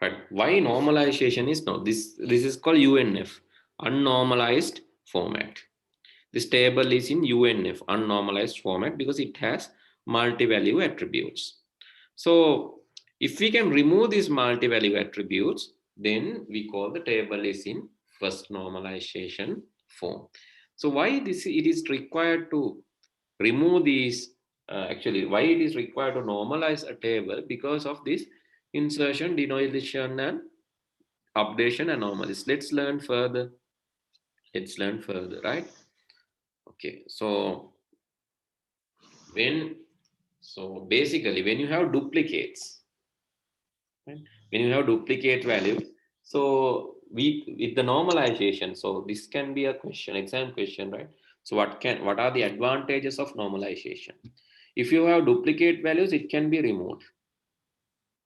right? Why normalization is no? This is called UNF, unnormalized format. This table is in UNF, unnormalized format, because it has multi-value attributes. So if we can remove these multi-value attributes, then we call the table is in first normalization form. So why this it is required to remove these, actually why it is required to normalize a table? Because of this insertion, denotation, and updation anomalies. Let's learn further. Right? Okay, so when so basically when you have duplicates, right? When you have duplicate values, so we with the normalization, so this can be a question, exam question, right? So what are the advantages of normalization? If you have duplicate values, it can be removed.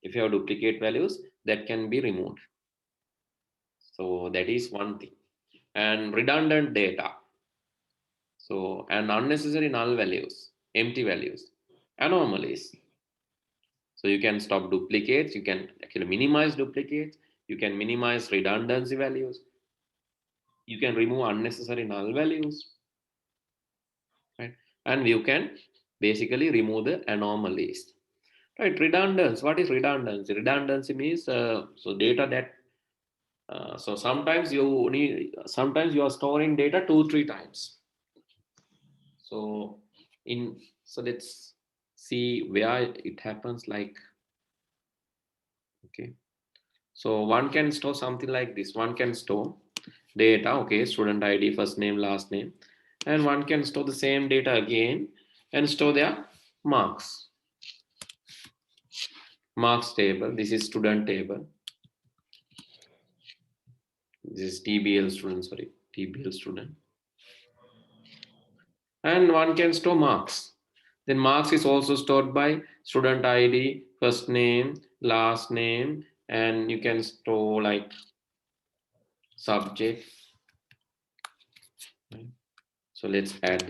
If you have duplicate values, that can be removed. So that is one thing. And redundant data, so and unnecessary null values, empty values, anomalies. So you can stop duplicates, you can actually minimize duplicates, you can minimize redundancy values, you can remove unnecessary null values, right? And you can basically remove the anomalies, right? Redundancy, what is redundancy? Redundancy means so data that so sometimes you are storing data 2-3 times. So let's see where it happens, like, okay. So one can store something like this. One can store data, okay, student ID, first name, last name, and one can store the same data again and store their marks. Marks table. This is student table. This is TBL student, sorry, TBL student. And one can store marks. Then marks is also stored by student ID, first name, last name, and you can store like subject. Right? So let's add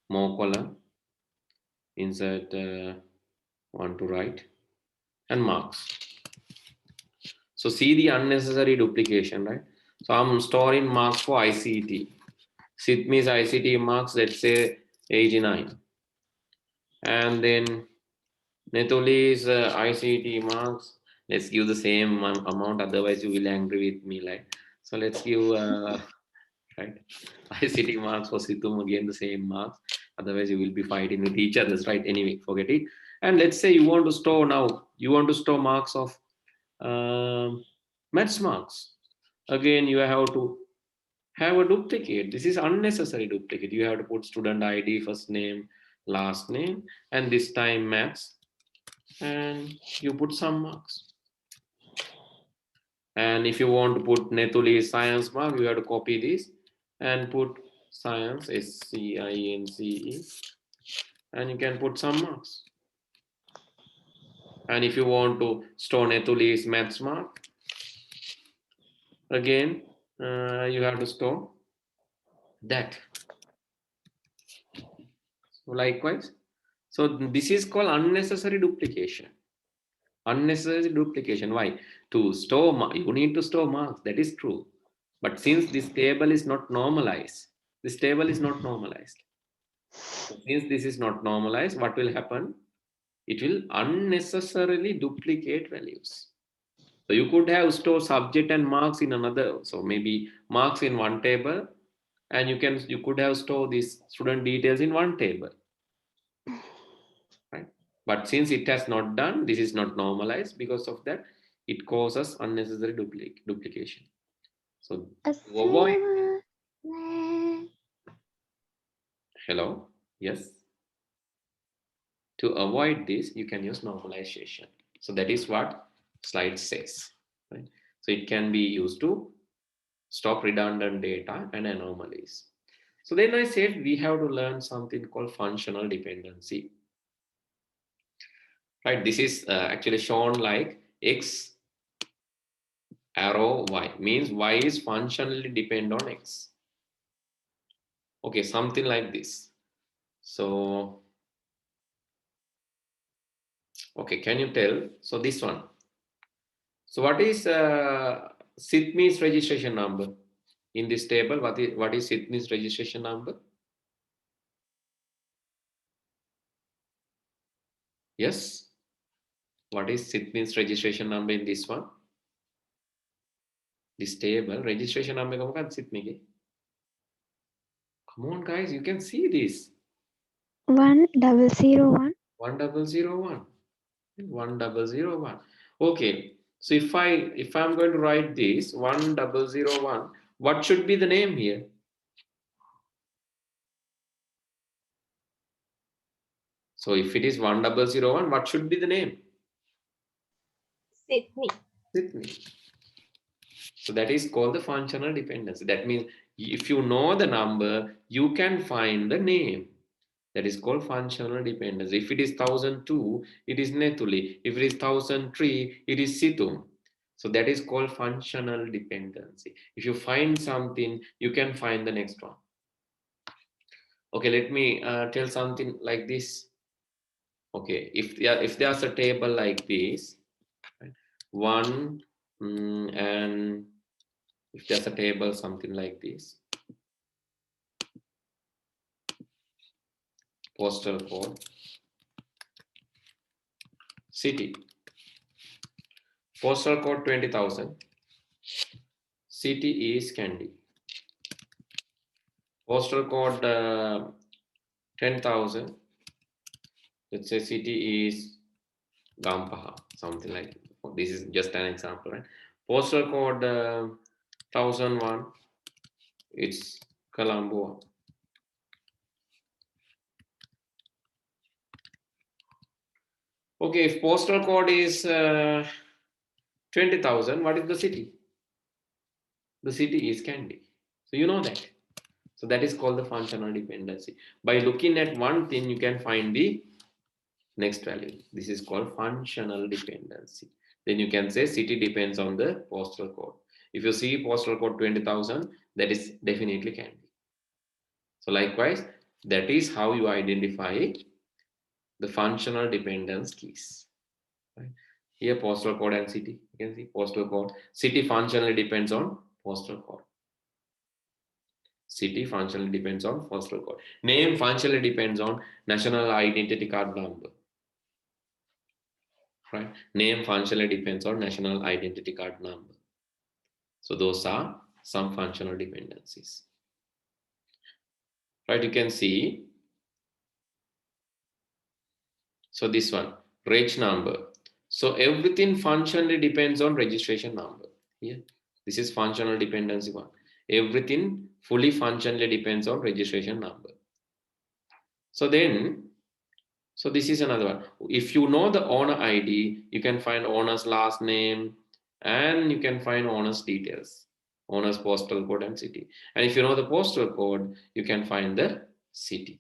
more column, insert one to right, and marks. So see the unnecessary duplication, right? So I'm storing marks for ICT. SIT means ICT marks, let's say 89. And then Netoli's ICT marks, let's give the same amount, otherwise you will angry with me. Like, so let's give right ICT marks for Situm, again the same marks. Otherwise you will be fighting with each others, right? Anyway, forget it. And let's say you want to store now, you want to store marks of maths marks. Again, you have to have a duplicate. This is unnecessary duplicate. You have to put student ID, first name, last name, and this time maths, and you put some marks. And if you want to put Netuli science mark, you have to copy this and put science, SCINCE, and you can put some marks. And if you want to store Netuli's maths mark, again, you have to store that. So likewise, so this is called unnecessary duplication. Unnecessary duplication. Why? To store, you need to store marks. That is true. But since this table is not normalized, this table is not normalized. So since this is not normalized, what will happen? It will unnecessarily duplicate values. So you could have stored subject and marks in another. So maybe marks in one table, and you could have stored these student details in one table, right? But since it has not done, this is not normalized. Because of that, it causes unnecessary duplication. So to avoid, hello, yes, to avoid this, you can use normalization. So that is what slide says, right? So it can be used to stop redundant data and anomalies. So then I said we have to learn something called functional dependency, right? This is actually shown like X arrow Y, means Y is functionally depend on X. Okay, something like this. So, okay, can you tell? So this one. So what is SITMI's registration number in this table? What is SITMI's registration number? Yes. What is SITMI's registration number in this one? This table registration number kamu kan SITMI. Come on, guys, you can see this. 1001. 1001. 1001. Okay. So if I'm going to write this 1001, what should be the name here? So if it is 1001, what should be the name? Sydney. Sydney. So that is called the functional dependency. That means if you know the number, you can find the name. That is called functional dependency. If it is 1002, it is Netuli. If it is 1003, it is Situm. So that is called functional dependency. If you find something, you can find the next one. Okay, let me tell something like this. Okay, if there's a table like this, right? One and if there's a table something like this, postal code, city, postal code 20,000, city is Kandy, postal code 10,000, let's say city is Gampaha, something like that. This is just an example, right? Postal code 1001, it's Colombo. Okay, if postal code is 20,000, what is the city? The city is Kandy. So you know that. So that is called the functional dependency. By looking at one thing, you can find the next value. This is called functional dependency. Then you can say city depends on the postal code. If you see postal code 20,000, that is definitely Kandy. So likewise, that is how you identify the functional dependence keys. Right? Here postal code and city. You can see postal code. City functionally depends on postal code. City functionally depends on postal code. Name functionally depends on national identity card number. Right? Name functionally depends on national identity card number. So those are some functional dependencies. Right? You can see. So this one, reg number. So everything functionally depends on registration number. Here, this is functional dependency one. Everything fully functionally depends on registration number. So then, so this is another one. If you know the owner ID, you can find owner's last name and you can find owner's details, owner's postal code and city. And if you know the postal code, you can find the city.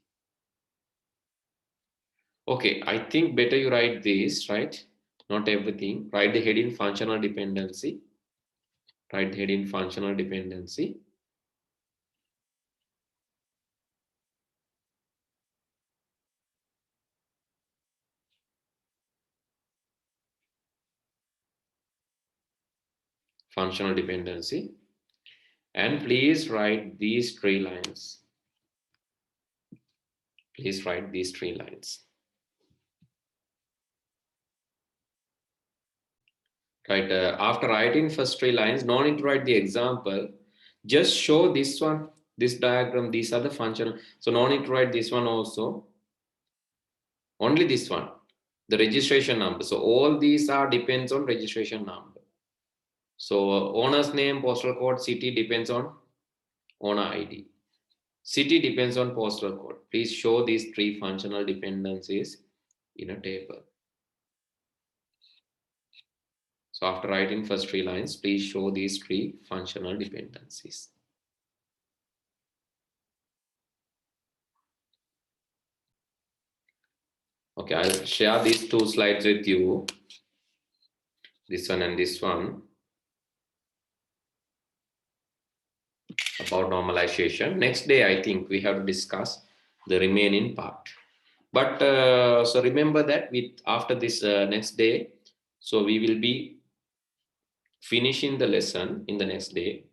Okay, I think better you write this, right? Not everything. Write the heading functional dependency. Write the heading functional dependency. Functional dependency. And please write these 3 lines. Please write these 3 lines. Right, after writing first 3 lines, no need to write the example. Just show this one, this diagram, these are the functional. So no need to write this one also. Only this one, the registration number. So all these are depends on registration number. So owner's name, postal code, city depends on owner ID. City depends on postal code. Please show these 3 functional dependencies in a table. So after writing first 3 lines, please show these 3 functional dependencies. Okay, I'll share these 2 slides with you. This one and this one about normalization. Next day, I think we have to discuss the remaining part. But so remember that with after this next day, so we will be finishing the lesson in the next day,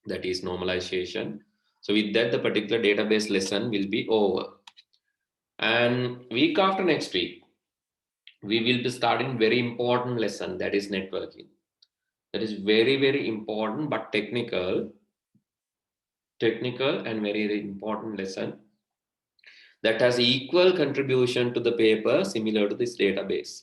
that is normalization. So with that, the particular database lesson will be over. And week after next week, we will be starting very important lesson, that is networking. That is very, very important, but technical and very, very important lesson that has equal contribution to the paper similar to this database.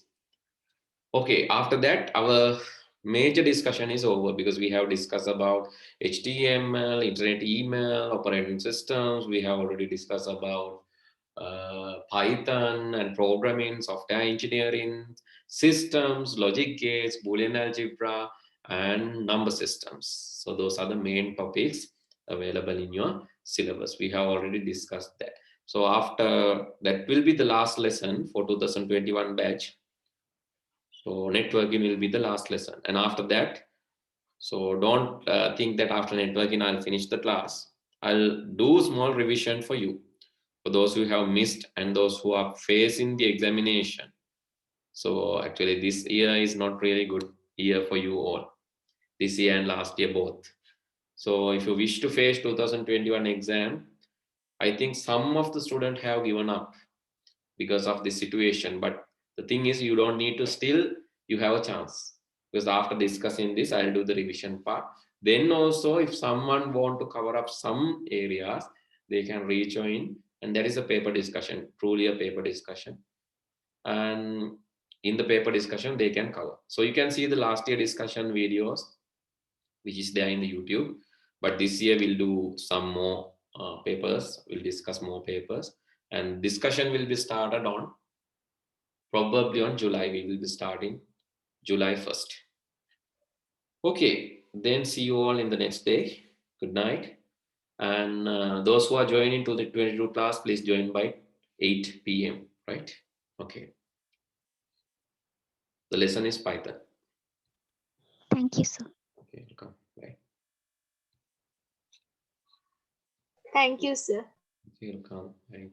Okay, after that, our major discussion is over because we have discussed about HTML, internet email, operating systems. We have already discussed about Python and programming, software engineering, systems, logic gates, Boolean algebra, and number systems. So those are the main topics available in your syllabus. We have already discussed that. So after that will be the last lesson for 2021 batch. So networking will be the last lesson. And after that, so don't think that after networking, I'll finish the class. I'll do small revision for you, for those who have missed and those who are facing the examination. So actually this year is not really good year for you all, this year and last year both. So if you wish to face 2021 exam, I think some of the students have given up because of this situation. But the thing is, you don't need to, still you have a chance, because after discussing this, I'll do the revision part. Then also, if someone want to cover up some areas, they can rejoin, and that is a paper discussion, truly a paper discussion. And in the paper discussion, they can cover. So you can see the last year discussion videos, which is there in the YouTube. But this year we'll do some more papers. We'll discuss more papers, and discussion will be started on probably on July. We will be starting July 1st. Okay, then see you all in the next day. Good night. And those who are joining to the 22 class, please join by 8 p.m. Right? Okay. The lesson is Python. Thank you, sir. Okay, welcome. Bye. Thank you, sir. Welcome. Bye.